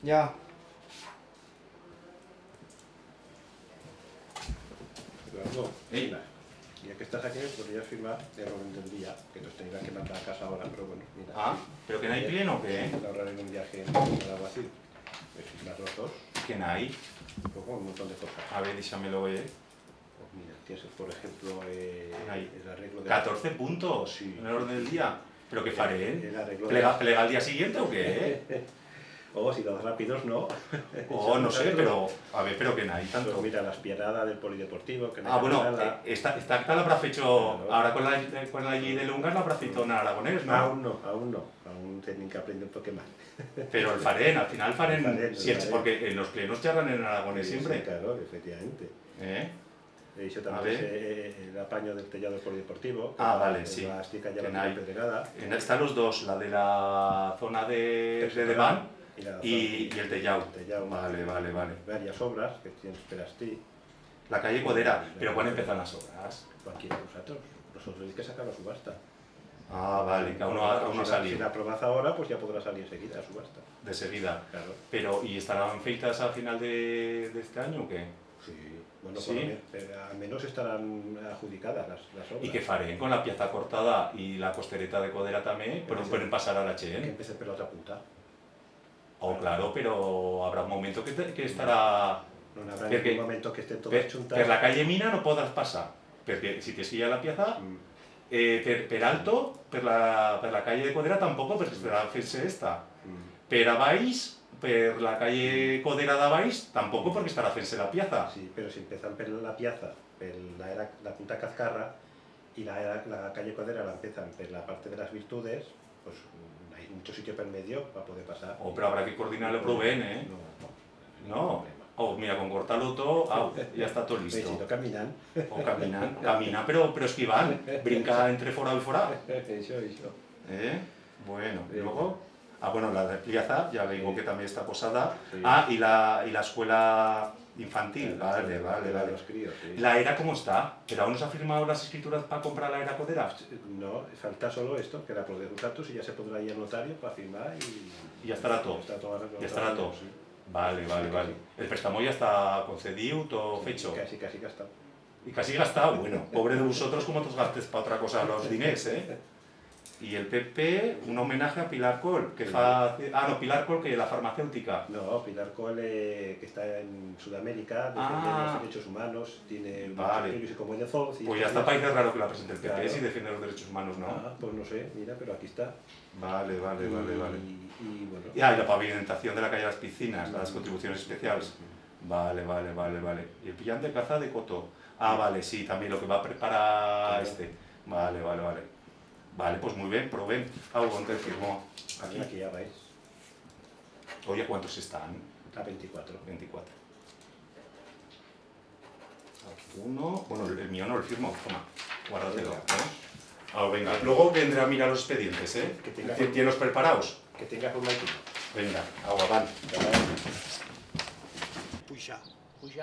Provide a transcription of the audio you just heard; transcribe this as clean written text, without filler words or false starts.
Ya. Eduardo, Ey. ya que estás aquí, podrías firmar el orden del día, que nos tendrán que mandar a casa ahora, pero bueno, mira. Ah, ¿pero que no hay pleno o qué? Para ahorrar en un viaje en el alguacil. Pues firmar los dos, ¿Que no hay? luego un montón de cosas. A ver, dísamelo, Pues mira, tienes, por ejemplo, Ahí. el arreglo de... 14 puntos Sí. en el orden del día. ¿Pero qué faré? El arreglo ¿Plega al día siguiente o qué? O si los rápidos no. O no sé, pero... A ver, pero que no hay tanto. Pues mira, la espiarada del polideportivo, que no Ah, hay bueno, nada. esta acta la habrá hecho... Claro. Ahora con la allí de Lungas la habrá feito en aragonés, ¿no? Aún no, aún no. Aún tienen que aprender un poco más. Pero el farén, al final farén... El Sí, farén. porque en los plenos charlan en aragonés Sí, siempre. sí, claro, efectivamente. ¿Eh? He dicho A también ver. el apaño del tellado del polideportivo. Ah, que vale, la- sí. La astica ya Que la no hay. tiene pedregada. Están los dos, la de la zona de Deván Y, la y el tellao. el tellado. Vale, vale, vale. Varias obras que tienes esperas ti. La calle Codera. ¿Pero cuándo empiezan las obras? Cualquiera de vosotros. Vosotros tenéis que sacar la subasta. Ah, vale, que aún no ha Si la salido aprobás ahora, pues ya podrá salir enseguida la subasta. de seguida. Claro. Pero, ¿y estarán feitas a final de este año o qué? Sí. Bueno, Sí. al menos estarán adjudicadas las obras. ¿Y qué farén con la pieza cortada y la costereta de Codera también? Pero pueden pasar a la Que Chen. empiece por la otra punta. Oh, claro, pero habrá un momento que estarà... No habrá Perquè- ningún momento que estén Per, todas juntas. per la calle Mina no podràs passar, perquè si tens que ir a la piazza, per Alto, per la calle de Codera tampoc, perquè estarà fent-se esta. Per a baix, per la calle Codera de baix, tampoc perquè estarà fent-se la piazza. Sí, pero si empiezan por la piazza, por la punta Cazcarra, y la calle Codera la empiezan por la parte de las Virtudes, pues hay mucho sitio per medio para poder pasar. Oh, però habrá que coordinarlo prou ben, eh? No? Oh, mira, con cortarlo todo, ya está todo Veis, si listo. no caminan. O camina, pero esquivant, brinca entre fora y fora. Eso. ¿Eh? Bueno, y luego... Ah, bueno, la de piazza, ya le digo que también está posada. Sí. Ah, y la escuela infantil, vale. Los críos, sí. ¿La era cómo está? ¿Pero aún no se han firmado las escrituras para comprar la era Codera? No, falta solo esto, que la podés usar tú, si ya se podrá ir al notario para firmar y... Y ya estará todo. Ya Ya estará todo. Sí. Vale. El préstamo ya está concedido, todo fecho. Casi gastado. Y casi gastado. Bueno, pobre de vosotros, como os gastes para otra cosa los diners, ¿eh? Y el PP, un homenaje a Pilar Col, que fa... Ah, no, Pilar Col, que es la farmacéutica. No, Pilar Cole, que está en Sudamérica, defendiendo Ah. los derechos humanos, tiene Vale. premios y como de Zoll. Pues ya está país raro que la presente el PP, Claro. si defiende los derechos humanos, ¿no? Ah, pues no sé, mira, pero aquí está. Vale. Y bueno. Y la pavimentación de la calle de las piscinas, las contribuciones especiales. Vale. Y el pillán de caza de Coto. Ah, vale, sí, también lo que va a preparar Claro. este. Vale. Vale, pues muy bien, probé. Algo te firmó aquí. Aquí ya vais, Oye, ¿cuántos están? a 24. 24. Aquí uno. Bueno, el mío no lo firmo. Toma, guárdatelo. ¿eh? Ah, venga. Luego vendré a mirar los expedientes, ¿eh? Que tenga- ¿Tienes preparados? Que tenga forma de Venga, agua, van. Puxa.